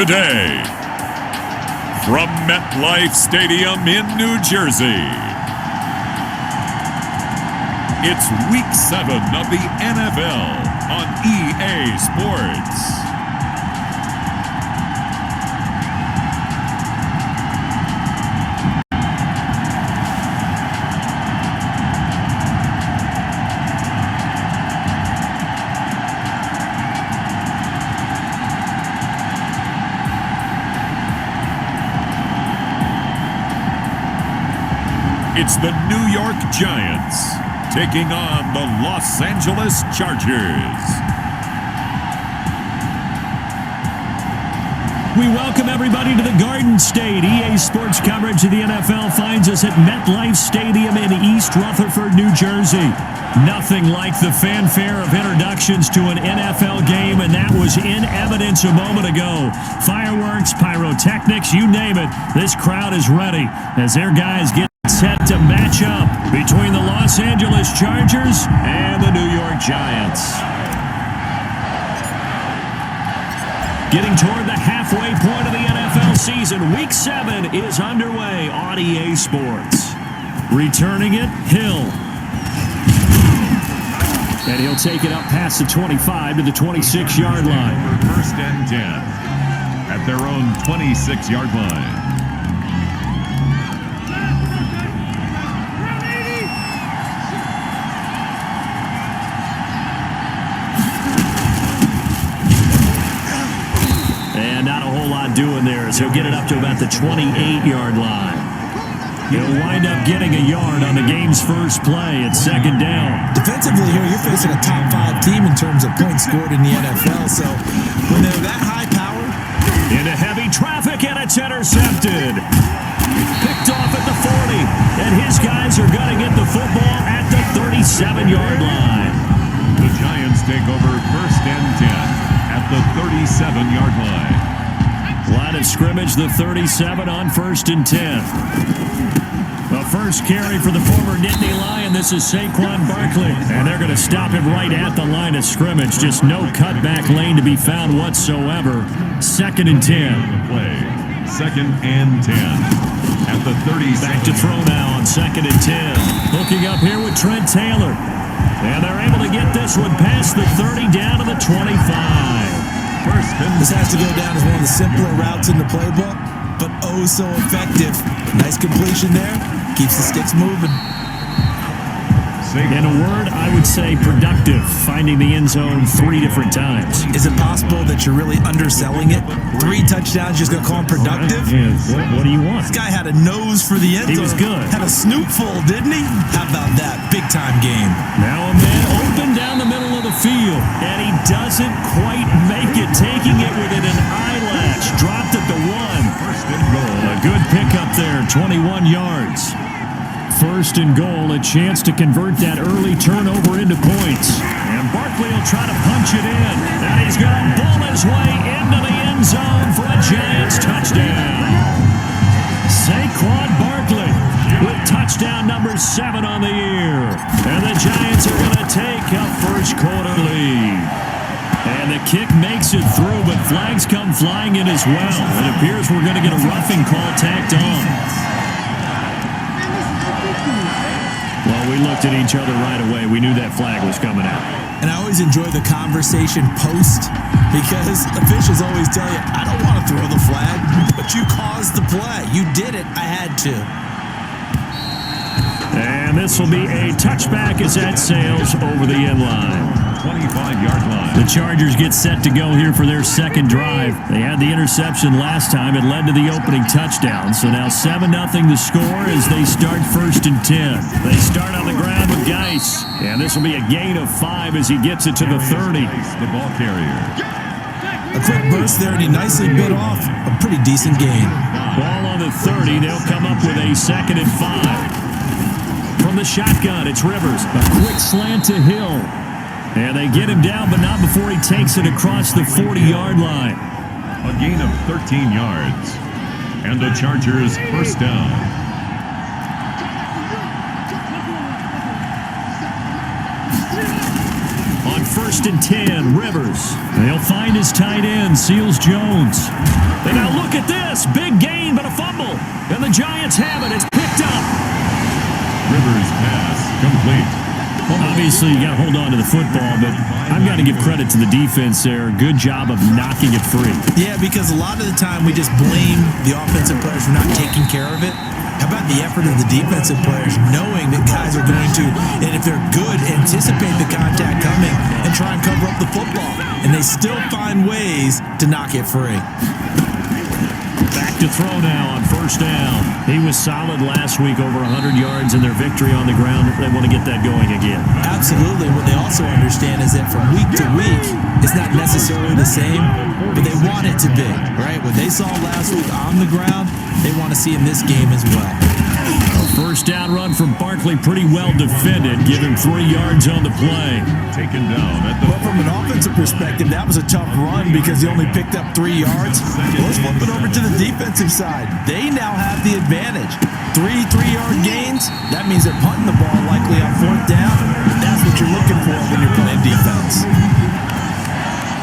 Today, from MetLife Stadium in New Jersey, it's Week 7 of the NFL on EA Sports. It's the New York Giants taking on the Los Angeles Chargers. We welcome everybody to the Garden State. EA Sports coverage of the NFL finds us at MetLife Stadium in East Rutherford, New Jersey. Nothing like the fanfare of introductions to an NFL game, and that was in evidence a moment ago. Fireworks, pyrotechnics, you name it. This crowd is ready as their guys get set to match up between the Los Angeles Chargers and the New York Giants. Getting toward the halfway point of the NFL season, Week 7 is underway on EA Sports. Returning it, Hill. And he'll take it up past the 25 to the 26-yard line. First and 10 at their own 26-yard line. Doing there is he'll get it up to about the 28-yard line. He'll wind up getting a yard on the game's first play at second down. Defensively here, you're facing a top 5 team in terms of points scored in the NFL, so when they're that high power. Into heavy traffic, and it's intercepted. Picked off at the 40, and his guys are going to get the football at the 37-yard line. The Giants take over first and 10 at the 37-yard line. Line of scrimmage, the 37 on first and 10. The first carry for the former Nittany Lion. This is Saquon Barkley. And they're going to stop him right at the line of scrimmage. Just no cutback lane to be found whatsoever. Second and 10. Play. Second and 10 at the 30. Back to throw now on second and 10. Looking up here with Trent Taylor. And they're able to get this one past the 30 down to the 25. This has to go down as one of the simpler routes in the playbook, but oh so effective. Nice completion there. Keeps the sticks moving. In a word, I would say productive, finding the end zone 3 different times. Is it possible that you're really underselling it? 3 touchdowns, just going to call him productive? What do you want? This guy had a nose for the end zone. He was good. Had a snoot full, didn't he? How about that? Big-time game. Now a man open down the middle of the field, and he doesn't quite make it, taking it within an eyelash. Dropped at the 1. First and goal. A good pickup there, 21 yards. First and goal, a chance to convert that early turnover into points. And Barkley will try to punch it in. And he's going to bull his way into the end zone for a Giants touchdown. Saquon Barkley with touchdown number 7 on the year. And the Giants are going to take a first quarter lead. And the kick makes it through, but flags come flying in as well. It appears we're going to get a roughing call tacked on. Well, we looked at each other right away. We knew that flag was coming out. And I always enjoy the conversation post because officials always tell you, I don't want to throw the flag, but you caused the play. You did it. I had to. And this will be a touchback as that sails over the end line. 25-yard line. The Chargers get set to go here for their second drive. They had the interception last time. It led to the opening touchdown. So now 7-0 the score as they start first and 10. They start on the ground with Geis. And this will be a gain of 5 as he gets it to the 30. The ball carrier. A quick burst there, and he nicely bit off a pretty decent gain. Ball on the 30. They'll come up with a second and 5. From the shotgun, it's Rivers. A quick slant to Hill. And they get him down, but not before he takes it across the 40-yard line. A gain of 13 yards. And the Chargers first down. On first 1st and 10, Rivers. They'll find his tight end, Seals Jones. And now look at this. Big gain, but a fumble. And the Giants have it. It's picked up. Rivers pass complete. Obviously, you got to hold on to the football, but I've got to give credit to the defense there. Good job of knocking it free. Yeah, because a lot of the time we just blame the offensive players for not taking care of it. How about the effort of the defensive players knowing that guys are going to, and if they're good, anticipate the contact coming and try and cover up the football. And they still find ways to knock it free. Back to throw now on 1st down. He was solid last week, over 100 yards in their victory on the ground. They want to get that going again. Absolutely. What they also understand is that from week to week, it's not necessarily the same, but they want it to be, right? What they saw last week on the ground, they want to see in this game as well. A 1st down run from Barkley, pretty well defended. Give him 3 yards on the play. Taken down at the... But from an offensive perspective, that was a tough run because he only picked up 3 yards. Well, let's flip it over to the defensive side. They now have the advantage. 3 3-yard gains. That means they're punting the ball likely on 4th down. That's what you're looking for when you're playing defense.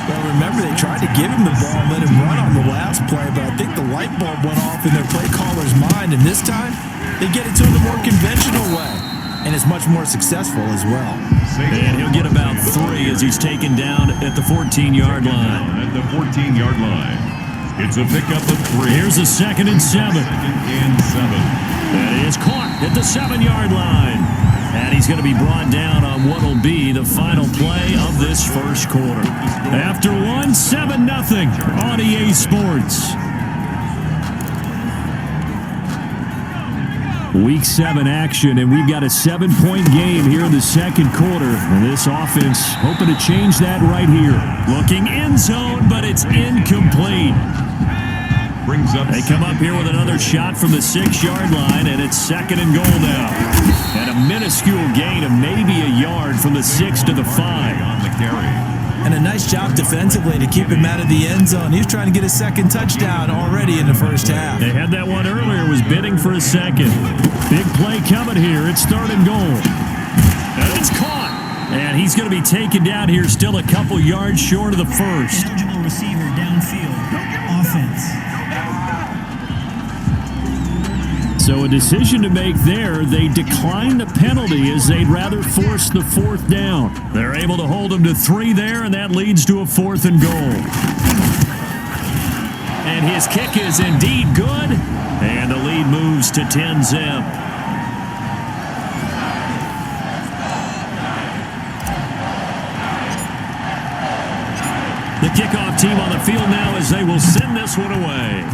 Well, remember, they tried to give him the ball and let him run on the last play, but I think the light bulb went off in their play caller's mind, and this time, they get it to him the more conventional way, and it's much more successful as well. And he'll get about 3 as he's taken down at the 14-yard line. At the 14-yard line. It's a pickup of 3. Here's a 2nd and 7. 2nd and 7. That is caught at the 7-yard line. And he's going to be brought down on what will be the final play of this 1st quarter. After 1, 7-0 on EA Sports. Week 7 action, and we've got a 7-point game here in the 2nd quarter. And this offense hoping to change that right here. Looking end zone, but it's incomplete. Brings up. They come up here with another shot from the 6-yard line, and it's 2nd and goal now. And a minuscule gain of maybe a yard from the 6 to the 5. On the carry. And a nice job defensively to keep him out of the end zone. He was trying to get his 2nd touchdown already in the 1st half. They had that one earlier, was bidding for a 2nd. Big play coming here. It's 3rd and goal. And it's caught. And he's going to be taken down here, still a couple yards short of the 1st. Eligible receiver downfield. Offense. So a decision to make there. They decline the penalty as they'd rather force the 4th down. They're able to hold them to 3 there, and that leads to a 4th and goal. And his kick is indeed good, and the lead moves to 10-zip. The kickoff team on the field now as they will send this one away.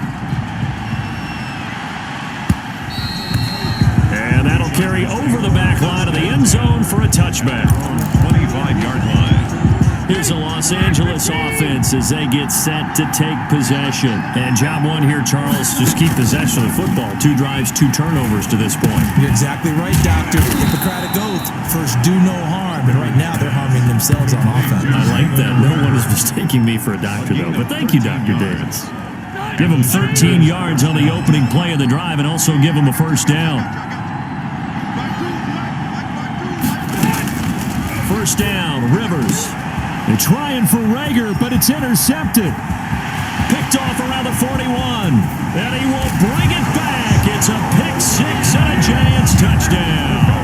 And that'll carry over the back line of the end zone for a touchback. 25-yard line. Here's a Los Angeles offense as they get set to take possession. And job 1 here, Charles, just keep possession of the football. 2 drives, 2 turnovers to this point. You're exactly right, Doctor. Hippocratic oath. First, do no harm. And right now, they're harming themselves on offense. I like that. No one is mistaking me for a doctor, though. But thank you, Dr. Davis. Give them 13 yards on the opening play of the drive and also give them a 1st down. 1st down, Rivers. They're trying for Rager, but it's intercepted. Picked off around the 41. And he will bring it back. It's a pick 6 and a Giants touchdown.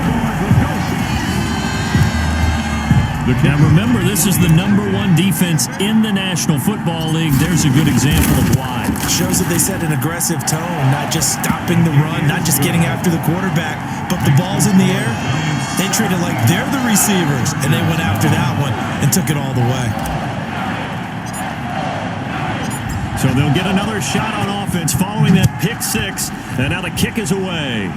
Now remember, this is the #1 defense in the National Football League. There's a good example of why. Shows that they set an aggressive tone, not just stopping the run, not just getting after the quarterback, but the ball's in the air. They treat it like they're the receivers, and they went after that one and took it all the way. So they'll get another shot on offense following that pick 6, and now the kick is away.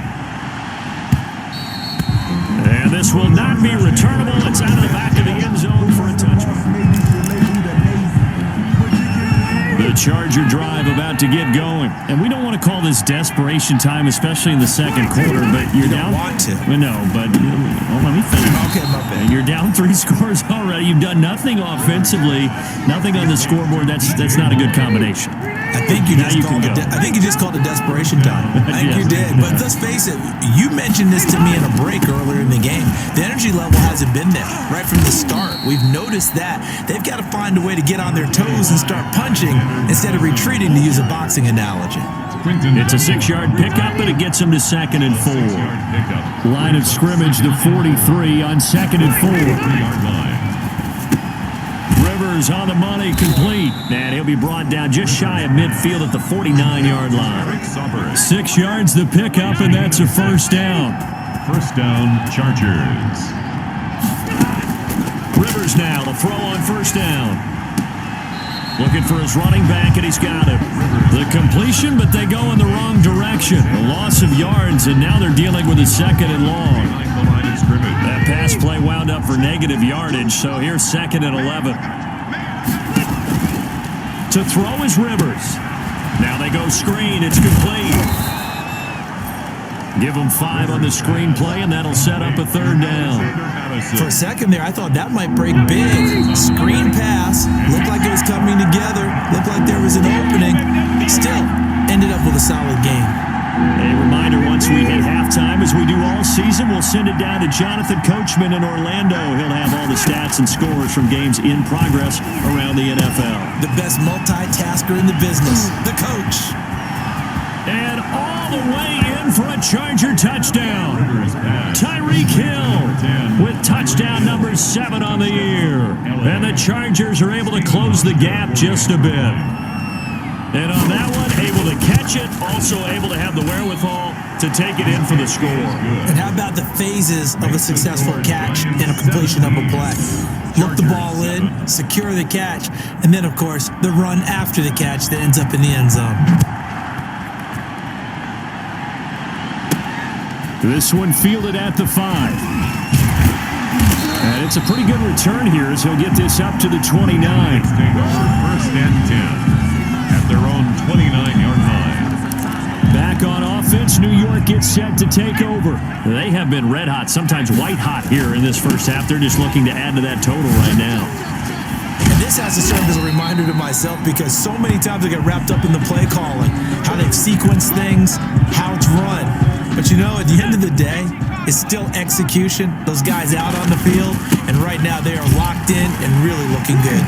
And this will not be returnable. It's out of the back of the end zone for a touchback. The Charger drive about to get going. And we don't want to call this desperation time, especially in the 2nd quarter, but you're down. You don't want to. No, but let me finish. Okay, my bad. You're down 3 scores already. You've done nothing offensively, nothing on the scoreboard. That's not a good combination. I think you Now just you called can it. go. I think you just called it desperation time. I think you Yes. did. But let's face it. You mentioned this to me in a break earlier in the game. The energy level hasn't been there right from the start. We've noticed that they've got to find a way to get on their toes and start punching instead of retreating, to use a boxing analogy. It's a 6-yard pickup, and it gets him to 2nd and 4. Line of scrimmage, the 43 on 2nd and 4. Rivers on the money, complete. And he'll be brought down just shy of midfield at the 49-yard line. 6 yards the pickup, and that's a first down. First down, Chargers. Rivers now to throw on first down. Looking for his running back, and he's got it. The completion, but they go in the wrong direction. A loss of yards, and now they're dealing with a 2nd and long. That pass play wound up for negative yardage, so here's 2nd and 11. To throw is Rivers. Now they go screen. It's complete. Give them 5 on the screen play, and that'll set up a 3rd down. For a second there, I thought that might break big. Screen pass. Looked like it was coming together. Looked like there was an opening. Still, ended up with a solid game. A reminder, once we hit halftime, as we do all season, we'll send it down to Jonathan Coachman in Orlando. He'll have all the stats and scores from games in progress around the NFL. The best multitasker in the business, the coach. And all the way in for a Charger touchdown. Tyreek Hill with touchdown number 7 on the year. And the Chargers are able to close the gap just a bit. And on that one, able to catch it, also able to have the wherewithal to take it in for the score. And how about the phases of a successful catch and a completion of a play? Look the ball in, secure the catch, and then, of course, the run after the catch that ends up in the end zone. This one fielded at the 5. And it's a pretty good return here as he'll get this up to the 29. First and 10 at their own 29-yard line. Back on offense, New York gets set to take over. They have been red hot, sometimes white hot here in this first half. They're just looking to add to that total right now. And this has to serve as a reminder to myself because so many times I get wrapped up in the play calling, how they've sequenced things, how it's run. But you know, at the end of the day, it's still execution. Those guys out on the field, and right now they are locked in and really looking good.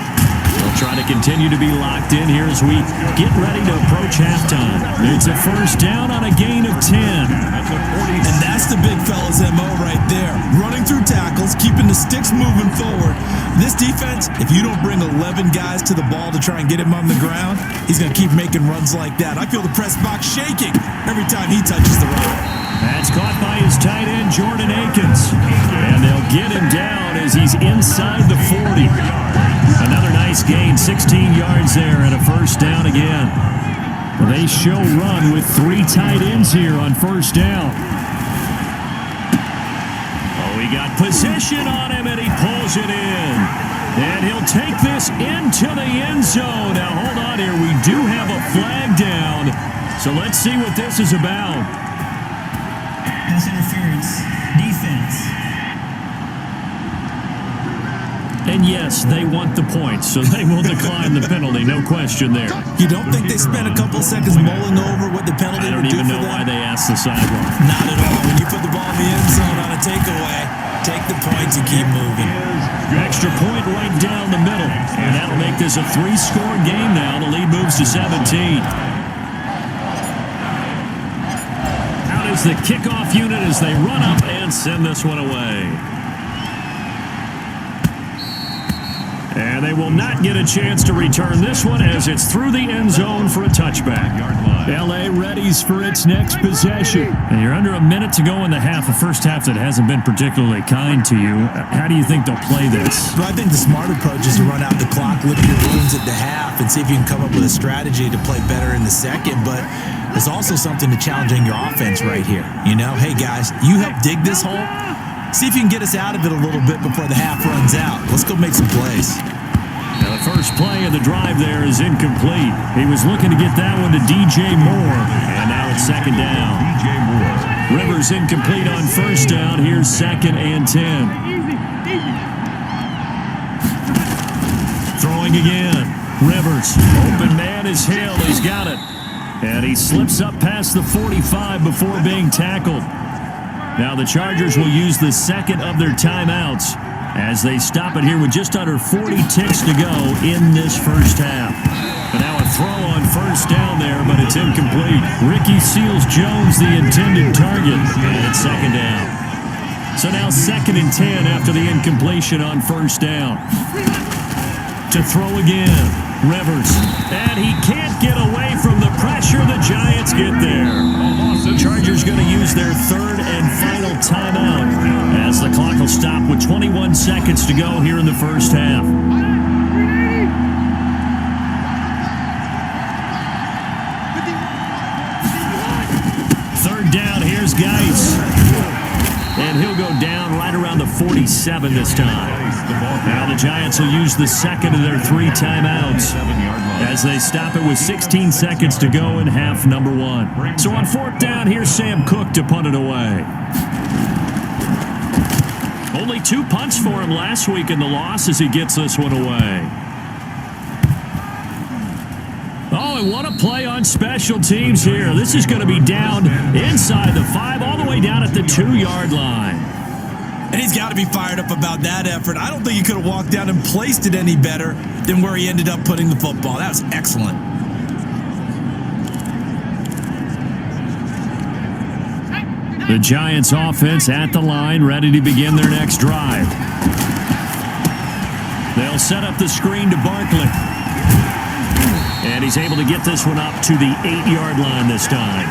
They'll try to continue to be locked in here as we get ready to approach halftime. It's a first down on a gain of 10. And that's the big fella's MO right there. Running through tackles, keeping the sticks moving forward. This defense, if you don't bring 11 guys to the ball to try and get him on the ground, he's going to keep making runs like that. I feel the press box shaking every time he touches the rock. That's caught by his tight end, Jordan Akins. And they'll get him down as he's inside the 40. Another nice gain, 16 yards there, and a first down again. They show run with 3 tight ends here on first down. Oh, he got possession on him, and he pulls it in. And he'll take this into the end zone. Now, hold on here. We do have a flag down. So let's see what this is about. Pass interference. Defense. And yes, they want the points, so they will decline the penalty. No question there. You don't think they spent a couple seconds mulling over what the penalty I don't would do even know for why them? they asked the sideline. Not at all. When you put the ball in the end zone on a takeaway, take the points and keep moving. Extra point right down the middle. And that'll make this a 3-score game now. The lead moves to 17. Out is the kickoff unit as they run up and send this one away. And they will not get a chance to return this one as it's through the end zone for a touchback. L.A. readies for its next possession. And you're under a minute to go in the half, a first half that hasn't been particularly kind to you. How do you think they'll play this? Well, I think the smart approach is to run out the clock, lick your wounds at the half, and see if you can come up with a strategy to play better in the second. But there's also something to challenging your offense right here. You know, hey, guys, you help dig this hole. See if you can get us out of it a little bit before the half runs out. Let's go make some plays. Now the first play of the drive there is incomplete. He was looking to get that one to DJ Moore. And now it's second down. DJ Moore. Rivers incomplete on first down. Here's 2nd and 10. Throwing again. Rivers, open man is Hill. He's got it. And he slips up past the 45 before being tackled. Now the Chargers will use the second of their timeouts as they stop it here with just under 40 ticks to go in this first half. But now a throw on first down there, but it's incomplete. Ricky Seals-Jones, the intended target, and it's second down. So now 2nd and 10 after the incompletion on first down. To throw again, Rivers. And he can't get away from the pressure. The Giants get there. The Chargers going to use their 3rd and final timeout as the clock will stop with 21 seconds to go here in the first half. Third down, here's Geis. And he'll go down right around the 47 this time. Now the Giants will use the second of their 3 timeouts as they stop it with 16 seconds to go in half number 1. So on 4th down, here's Sam Cook to punt it away. Only 2 punts for him last week in the loss as he gets this one away. Oh, and what a play on special teams here. This is going to be down inside the 5, all the way down at the 2-yard line. And he's got to be fired up about that effort. I don't think he could have walked down and placed it any better than where he ended up putting the football. That was excellent. The Giants offense at the line, ready to begin their next drive. They'll set up the screen to Barkley. And he's able to get this one up to the 8-yard line this time.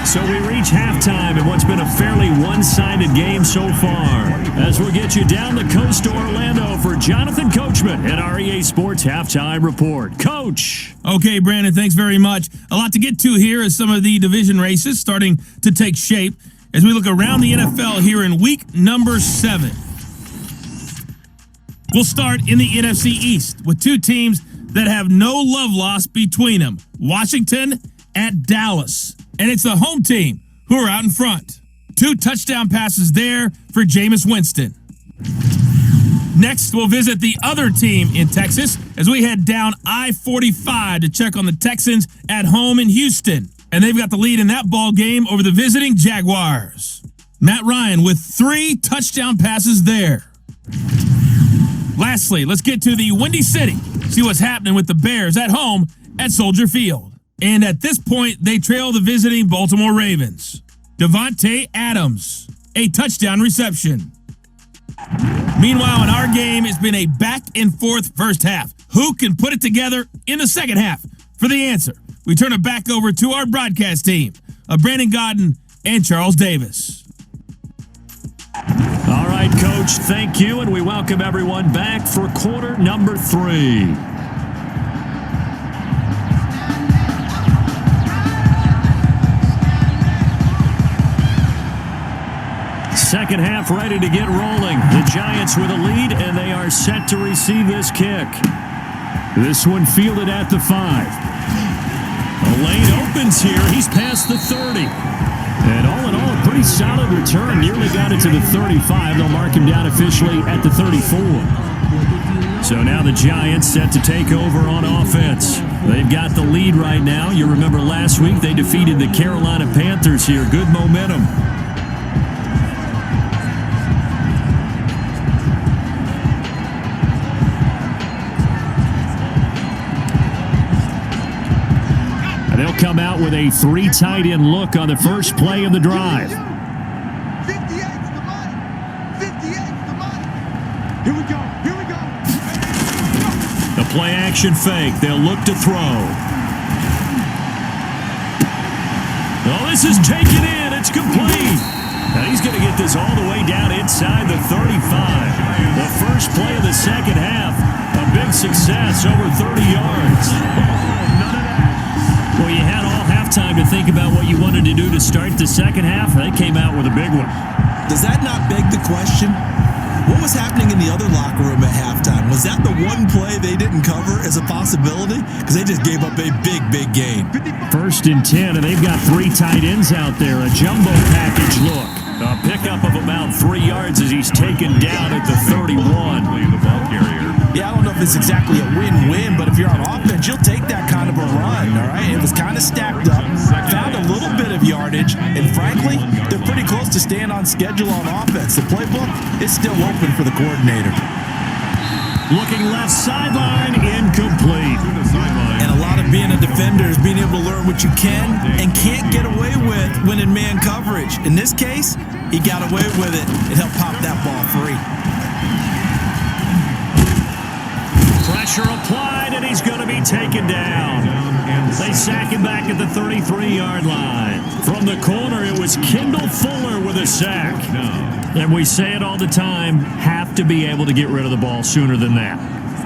So we reach halftime in what's been a fairly one-sided game so far. As we'll get you down the coast to Orlando for Jonathan Coachman at our EA Sports Halftime Report. Coach. Okay, Brandon, thanks very much. A lot to get to here as some of the division races starting to take shape as we look around the NFL here in week number 7. We'll start in the NFC East with 2 teams that have no love lost between them. Washington at Dallas. And it's the home team who are out in front. 2 touchdown passes there for Jameis Winston. Next, we'll visit the other team in Texas as we head down I-45 to check on the Texans at home in Houston. And they've got the lead in that ball game over the visiting Jaguars. Matt Ryan with 3 touchdown passes there. Lastly, let's get to the Windy City. See what's happening with the Bears at home at Soldier Field. And at this point, they trail the visiting Baltimore Ravens. Devontae Adams, a touchdown reception. Meanwhile, in our game, it's been a back-and-forth first half. Who can put it together in the second half? For the answer, we turn it back over to our broadcast team of Brandon Godden and Charles Davis. All right, Coach, thank you, and we welcome everyone back for quarter number 3. Second half ready to get rolling. The Giants with a lead, and they are set to receive this kick. This one fielded at the 5. A lane opens here. He's past the 30. And all in all, a pretty solid return. Nearly got it to the 35. They'll mark him down officially at the 34. So now the Giants set to take over on offense. They've got the lead right now. You remember last week they defeated the Carolina Panthers here. Good momentum. They'll come out with a 3 tight end look on the first play of the drive. 58's the money. 58's the money. Here we go. Here we go. The play action fake. They'll look to throw. Oh, this is taken in. It's complete. Now he's going to get this all the way down inside the 35. The first play of the second half. A big success, over 30 yards. Well, you had all halftime to think about what you wanted to do to start the second half. They came out with a big one. Does that not beg the question? What was happening in the other locker room at halftime? Was that the one play they didn't cover as a possibility? Because they just gave up a big, big gain. 1st and 10, and they've got 3 tight ends out there. A jumbo package look. A pickup of about 3 yards as he's taken down at the 31. Yeah, I don't know if if it's exactly a win-win, but if you're on offense, you'll take that kind of a run, all right? It was kind of stacked up, found a little bit of yardage, and frankly, they're pretty close to staying on schedule on offense. The playbook is still open for the coordinator. Looking left sideline, incomplete. And a lot of being a defender is being able to learn what you can and can't get away with when in man coverage. In this case, he got away with it and helped pop that ball free. Pressure applied, and he's going to be taken down. They sack him back at the 33-yard line. From the corner, it was Kendall Fuller with a sack. And we say it all the time, have to be able to get rid of the ball sooner than that.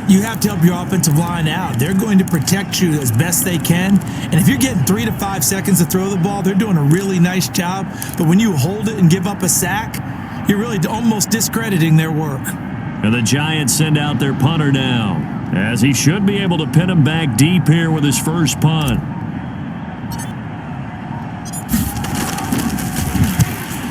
You have to help your offensive line out. They're going to protect you as best they can. And if you're getting 3 to 5 seconds to throw the ball, they're doing a really nice job. But when you hold it and give up a sack, you're really almost discrediting their work. And the Giants send out their punter now, as he should be able to pin him back deep here with his first punt.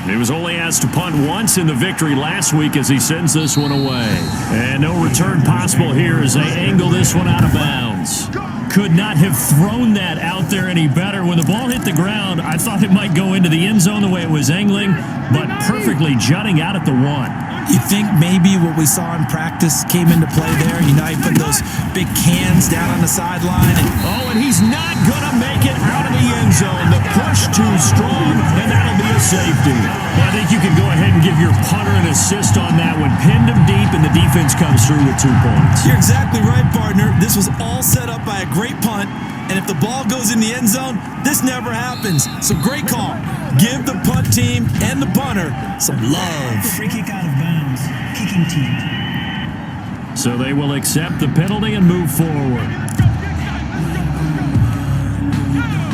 He was only asked to punt once in the victory last week as he sends this one away. And no return possible here as they angle this one out of bounds. Could not have thrown that out there any better. When the ball hit the ground, I thought it might go into the end zone the way it was angling, but perfectly jutting out at the 1. You think maybe what we saw in practice came into play there? You know, he put those big cans down on the sideline. And he's not going to make it out of the end zone. The push too strong, and that'll be a safety. Well, I think you can go ahead and give your punter an assist on that one. Pinned him deep, and the defense comes through with 2 points. You're exactly right, partner. This was all set up by a great punt. And if the ball goes in the end zone, this never happens. So great call. Give the punt team and the punter some love. Free kick out of bounds. Kicking team. So they will accept the penalty and move forward.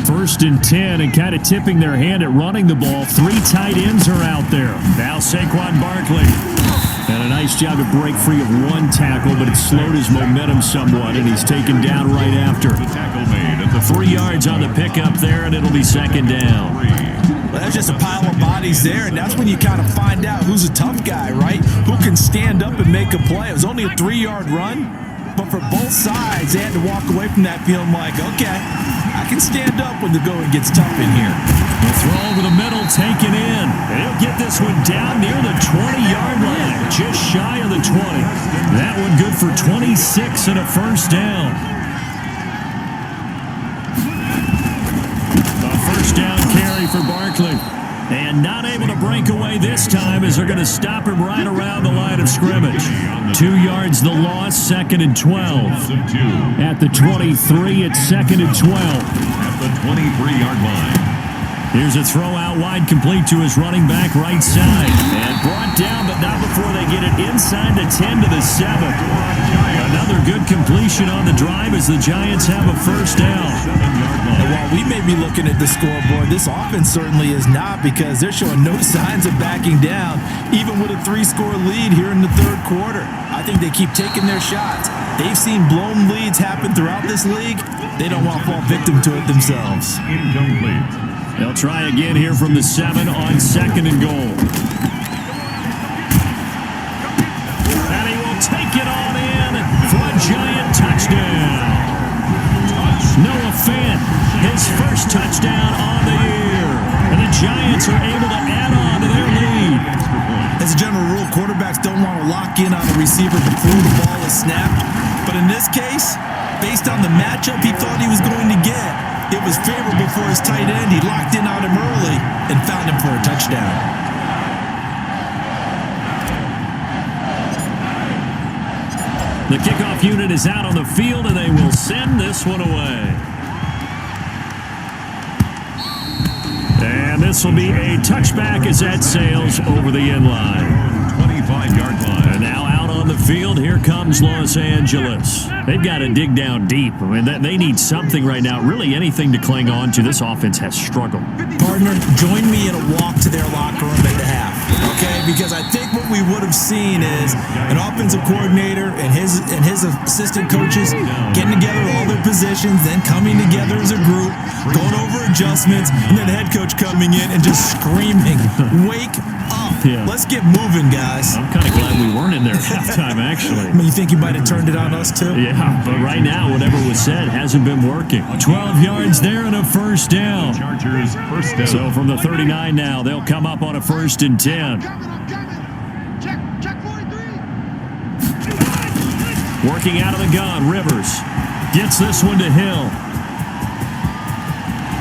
1st and 10, and kind of tipping their hand at running the ball. 3 tight ends are out there. Now Saquon Barkley. And a nice job to break free of 1 tackle, but it slowed his momentum somewhat, and he's taken down right after. 3 yards on the pickup there, and it'll be 2nd down. Well, that's just a pile of bodies there, and that's when you kind of find out who's a tough guy, right? Who can stand up and make a play. It was only a 3-yard run, but for both sides, they had to walk away from that feeling like, okay, I can stand up when the going gets tough in here. The throw over the middle, taken in. And he'll get this one down near the 20-yard line, just shy of the 20. That one good for 26 and a 1st down. A 1st down carry for Barkley. And not able to break away this time as they're going to stop him right around the line of scrimmage. 2 yards the loss, 2nd and 12. At the 23, it's 2nd and 12. At the 23-yard line. Here's a throw out wide, complete to his running back right side. And brought down, but not before they get it inside the 10 to the 7. Another good completion on the drive as the Giants have a 1st down. And while we may be looking at the scoreboard, this offense certainly is not, because they're showing no signs of backing down, even with a 3-score lead here in the 3rd quarter. I think they keep taking their shots. They've seen blown leads happen throughout this league. They don't want to fall victim to it themselves. Incomplete. They'll try again here from the 7 on 2nd and goal. And he will take it on in for a Giant touchdown. Noah Fant, his 1st touchdown on the year. And the Giants are able to add on to their lead. As a general rule, quarterbacks don't want to lock in on a receiver before the ball is snapped. But in this case, based on the matchup he thought he was going to get, it was favorable for his tight end. He locked in on him early and found him for a touchdown. The kickoff unit is out on the field, and they will send this one away. And this will be a touchback as that sails over the end line. 25-yard line. And now out on the field, here comes Los Angeles. They've got to dig down deep. I mean, they need something right now, really anything to cling on to. This offense has struggled. Partner, join me in a walk to their locker room at the half, okay? Because I think what we would have seen is an offensive coordinator and his assistant coaches getting together all their positions, then coming together as a group, going over adjustments, and then the head coach coming in and just screaming, "Wake up. Yeah. Let's get moving, guys." I'm kind of glad we weren't in there at halftime, actually. I mean, you think he might have turned it on us, too? Yeah, but right now, whatever was said hasn't been working. 12 yards there and a first down. Chargers first down. So from the 39 now, they'll come up on a 1st and 10. I'm coming. Check 43. Working out of the gun, Rivers gets this one to Hill.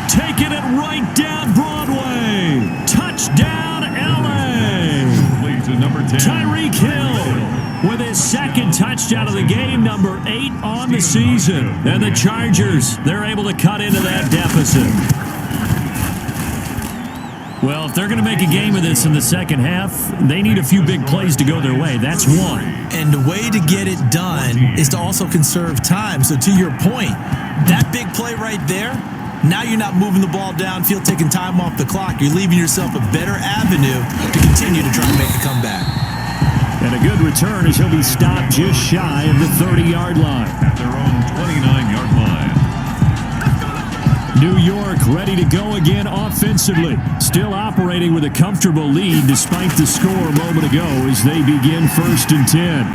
Taking it right down Broadway. Touchdown, LA. Lead to number 10. Tyreek Hill with his second touchdown of the game, number 8 on the season. And the Chargers, they're able to cut into that deficit. Well, if they're going to make a game of this in the second half, they need a few big plays to go their way. That's one. And the way to get it done is to also conserve time. So to your point, that big play right there, now you're not moving the ball downfield, taking time off the clock. You're leaving yourself a better avenue to continue to try and make a comeback. And a good return as he'll be stopped just shy of the 30-yard line. At their own 29-yard line. New York ready to go again offensively. Still operating with a comfortable lead despite the score a moment ago as they begin 1st and 10.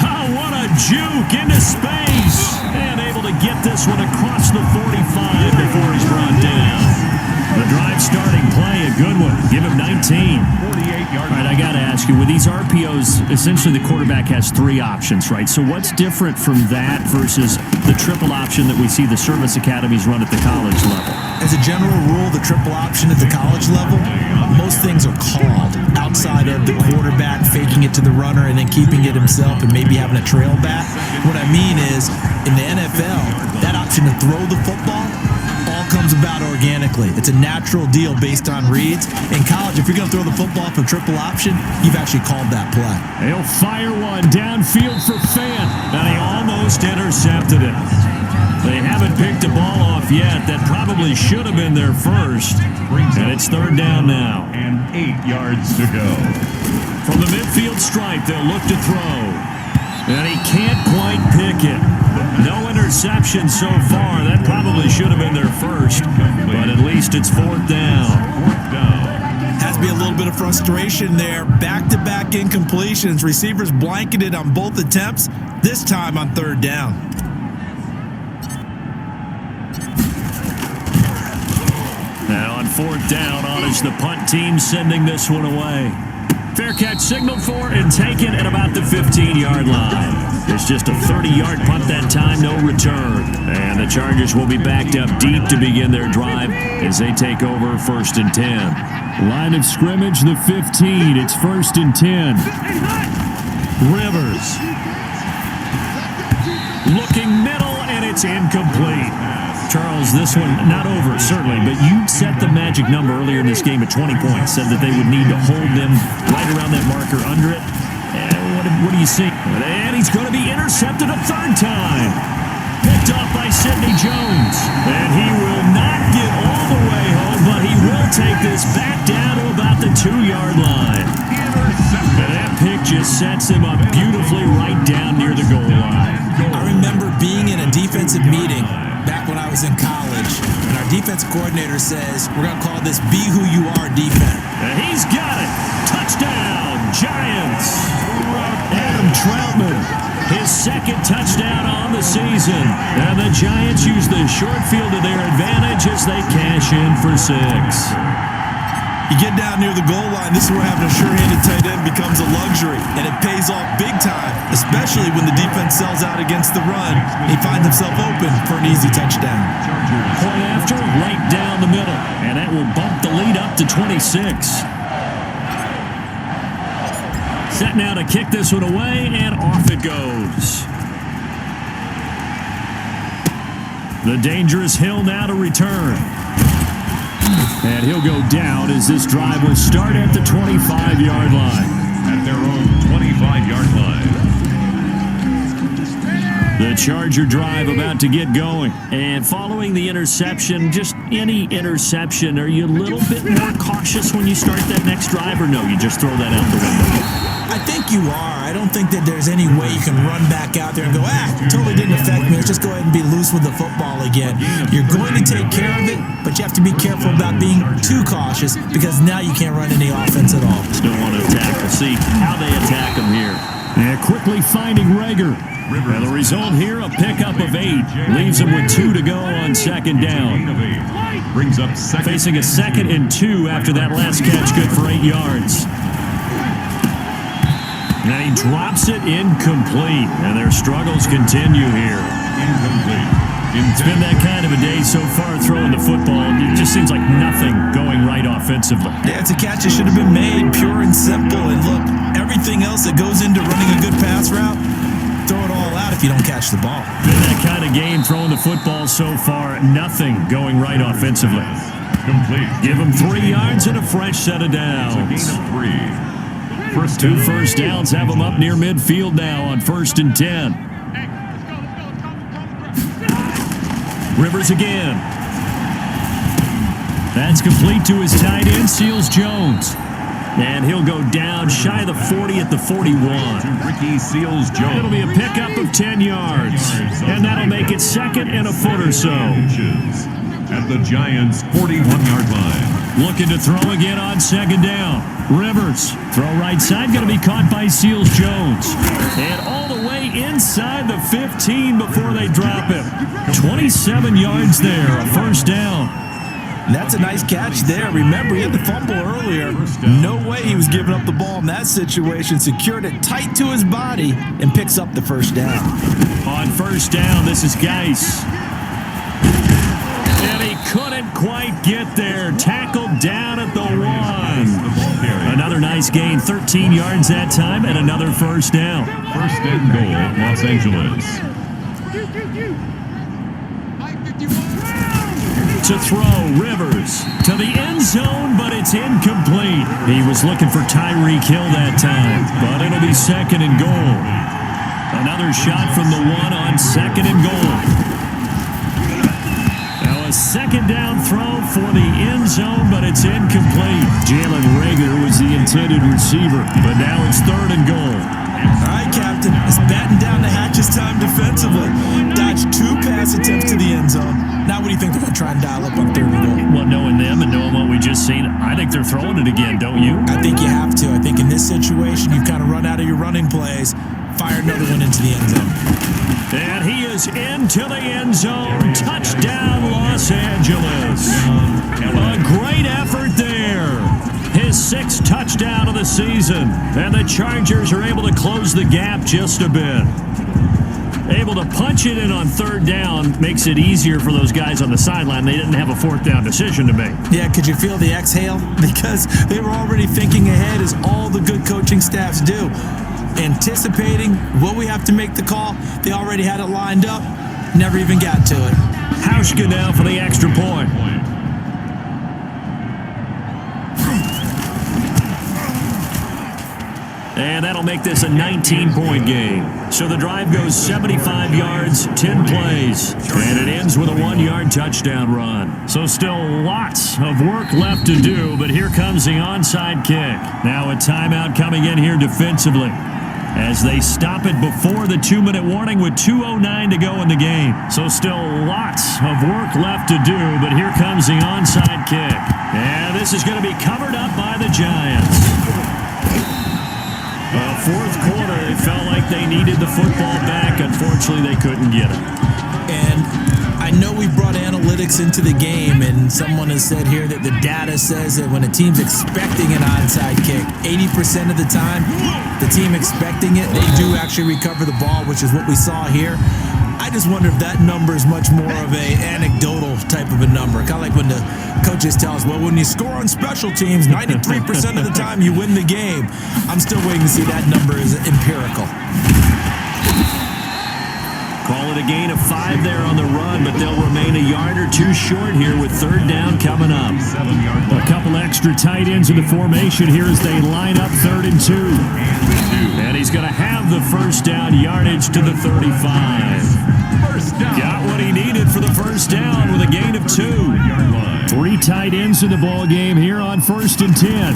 Oh, what a juke into space. And able to get this one across the 45 before he's brought down. The drive starting play, a good one. Give him 19. 48-yard All right, I got to ask you, with these RPOs, essentially the quarterback has 3 options, right? So what's different from that versus the triple option that we see the service academies run at the college level? As a general rule, the triple option at the college level, most things are called outside of the quarterback faking it to the runner and then keeping it himself and maybe having a trail back. What I mean is, in the NFL, that option to throw the football all comes about organically. It's a natural deal based on reads. In college, if you're going to throw the football for triple option, you've actually called that play. He'll fire one downfield for Fant, and he almost intercepted it. They haven't picked a ball off yet. That probably should have been their first. And it's 3rd down now. and 8 yards to go. From the midfield stripe, they'll look to throw. And he can't quite pick it. No interception so far. That probably should have been their first. But at least it's 4th down. Has to be a little bit of frustration there. Back-to-back incompletions. Receivers blanketed on both attempts, this time on 3rd down. Now on 4th down, on is the punt team sending this one away. Fair catch signaled for and taken at about the 15-yard line. It's just a 30-yard punt that time, no return. And the Chargers will be backed up deep to begin their drive as they take over 1st and 10. Line of scrimmage, the 15. It's 1st and 10. Rivers. Looking middle, and it's incomplete. Charles, this one not over, certainly, but you set the magic number earlier in this game at 20 points, said that they would need to hold them right around that marker under it. What do you see? And he's going to be intercepted a 3rd time. Picked off by Sidney Jones. And he will not get all the way home, but he will take this back down to about the 2-yard line. And that pick just sets him up beautifully right down near the goal line. I remember being in a defensive meeting back when I was in college, and our defensive coordinator says, we're going to call this Be Who You Are defense. And he's got it. Touchdown, Giants. Adam Troutman, his 2nd touchdown on the season. And the Giants use the short field to their advantage as they cash in for 6. You get down near the goal line, this is where having a sure-handed tight end becomes a luxury, and it pays off big time, especially when the defense sells out against the run. He finds himself open for an easy touchdown. Point after, right down the middle, and that will bump the lead up to 26. Set now to kick this one away, and off it goes. The dangerous Hill now to return. And he'll go down as this drive will start at the 25-yard line. At their own 25-yard line. The Charger drive about to get going. And following the interception, just any interception, are you a little bit more cautious when you start that next drive, or no, you just throw that out the window? I think you are. I don't think that there's any way you can run back out there and go, totally didn't affect me. Let's just go ahead and be loose with the football again. You're going to take care of it, but you have to be careful about being too cautious because now you can't run any offense at all. Still want to attack. We'll see how they attack him here. And quickly finding Rager. And the result here, a pickup of 8. Leaves him with 2 to go on second down. Brings up second. Facing a 2nd and 2 after that last catch, good for 8 yards. And he drops it incomplete. And their struggles continue here. Incomplete. It's been that kind of a day so far throwing the football. It just seems like nothing going right offensively. Yeah, it's a catch that should have been made, pure and simple. And look, everything else that goes into running a good pass route, throw it all out if you don't catch the ball. Been that kind of game throwing the football so far. Nothing going right offensively. Complete. Give him 3 yards and a fresh set of downs. It's a gain of 3. First 2 first downs have him up near midfield now on 1st and 10. Rivers again. That's complete to his tight end, Seals Jones. And he'll go down shy of the 40 at the 41. To Ricky Seals Jones. It'll be a pickup of 10 yards. And that'll make it 2nd and a foot or so. At the Giants' 41-yard line. Looking to throw again on 2nd down. Rivers, throw right side, going to be caught by Seals Jones. And all the way inside the 15 before they drop him. 27 yards there, a first down. That's a nice catch there. Remember, he had the fumble earlier. No way he was giving up the ball in that situation. Secured it tight to his body and picks up the first down. On 1st down, this is Geis. And he couldn't quite get there. Tackled down at the 1. Another nice gain, 13 yards that time, and another first down. First and goal, Los Angeles. To throw, Rivers to the end zone, but it's incomplete. He was looking for Tyreek Hill that time, but it'll be 2nd and goal. Another shot from the 1 on 2nd and goal. Now a 2nd down throw for the end zone, but it's incomplete. Jalen Rager was the intended receiver, but now it's 3rd and goal. All right, Captain. It's batten down the hatches time defensively. Dodged 2 pass attempts to the end zone. Now what do you think they're going to try and dial up on 3rd and goal? Well, knowing them and knowing what we just seen, I think they're throwing it again, don't you? I think you have to. I think in this situation, you've kind of run out of your running plays. Fire another one into the end zone. And he is into the end zone. Touchdown, Los Angeles. A great effort there. His 6th touchdown of the season. And the Chargers are able to close the gap just a bit. Able to punch it in on 3rd down makes it easier for those guys on the sideline. They didn't have a 4th down decision to make. Yeah, could you feel the exhale? Because they were already thinking ahead, as all the good coaching staffs do. Anticipating what we have to make the call. They already had it lined up. Never even got to it. Hauschka now for the extra point. And that'll make this a 19-point game. So the drive goes 75 yards, 10 plays, and it ends with a 1-yard touchdown run. So still lots of work left to do, but here comes the onside kick. Now a timeout coming in here defensively as they stop it before the 2-minute warning with 2:09 to go in the game. So still lots of work left to do, but here comes the onside kick. And this is going to be covered up by the Giants. 4th quarter, it felt like they needed the football back. Unfortunately, they couldn't get it. And I know we brought analytics into the game, and someone has said here that the data says that when a team's expecting an onside kick, 80% of the time, the team expecting it, they do actually recover the ball, which is what we saw here. I just wonder if that number is much more of a anecdotal type of a number. Kind of like when the coaches tell us, well, when you score on special teams, 93% of the time you win the game. I'm still waiting to see that number is empirical. Call it a gain of 5 there on the run, but they'll remain a yard or 2 short here with 3rd down coming up. A couple extra tight ends in the formation here as they line up 3rd and 2. And he's going to have the first down yardage to the 35. Got what he needed for the first down with a gain of 2. 3 tight ends in the ball game here on 1st and 10.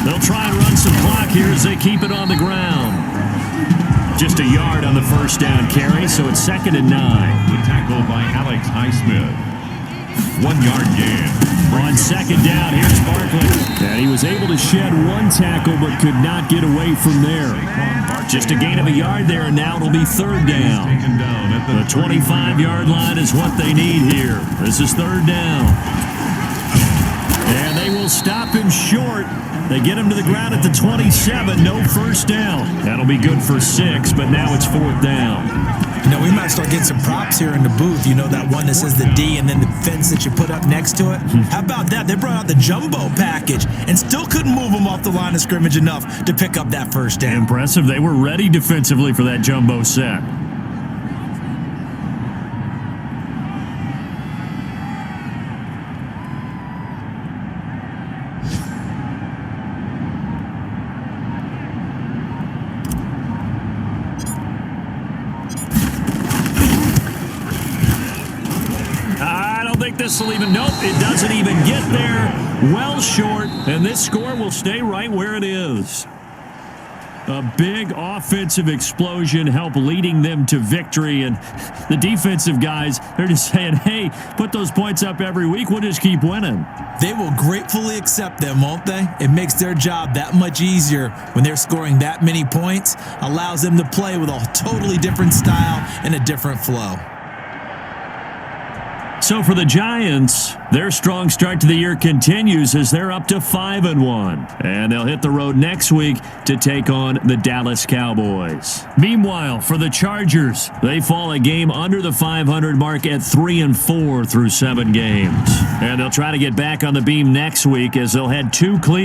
They'll try and run some clock here as they keep it on the ground. Just a yard on the first down carry, so it's 2nd and 9. The tackle by Alex Highsmith. 1 yard gain. On 2nd down, here's Barkley. And he was able to shed 1 tackle but could not get away from there. Just a gain of a yard there, and now it'll be 3rd down. The 25-yard line is what they need here. This is 3rd down. And they will stop him short. They get him to the ground at the 27. No first down. That'll be good for 6, but now it's 4th down. We might start getting some props here in the booth. You know, that one that says the D and then the fence that you put up next to it? How about that? They brought out the jumbo package and still couldn't move them off the line of scrimmage enough to pick up that first down. Impressive. They were ready defensively for that jumbo set. This will even, nope, it doesn't even get there. Well short, and this score will stay right where it is. A big offensive explosion helped leading them to victory, and the defensive guys, they're just saying, hey, put those points up every week, we'll just keep winning. They will gratefully accept them, won't they? It makes their job that much easier when they're scoring that many points, allows them to play with a totally different style and a different flow. So for the Giants, their strong start to the year continues as they're up to 5-1. And they'll hit the road next week to take on the Dallas Cowboys. Meanwhile, for the Chargers, they fall a game under the 500 mark at 3-4 through 7 games. And they'll try to get back on the beam next week as they'll head to Cleveland.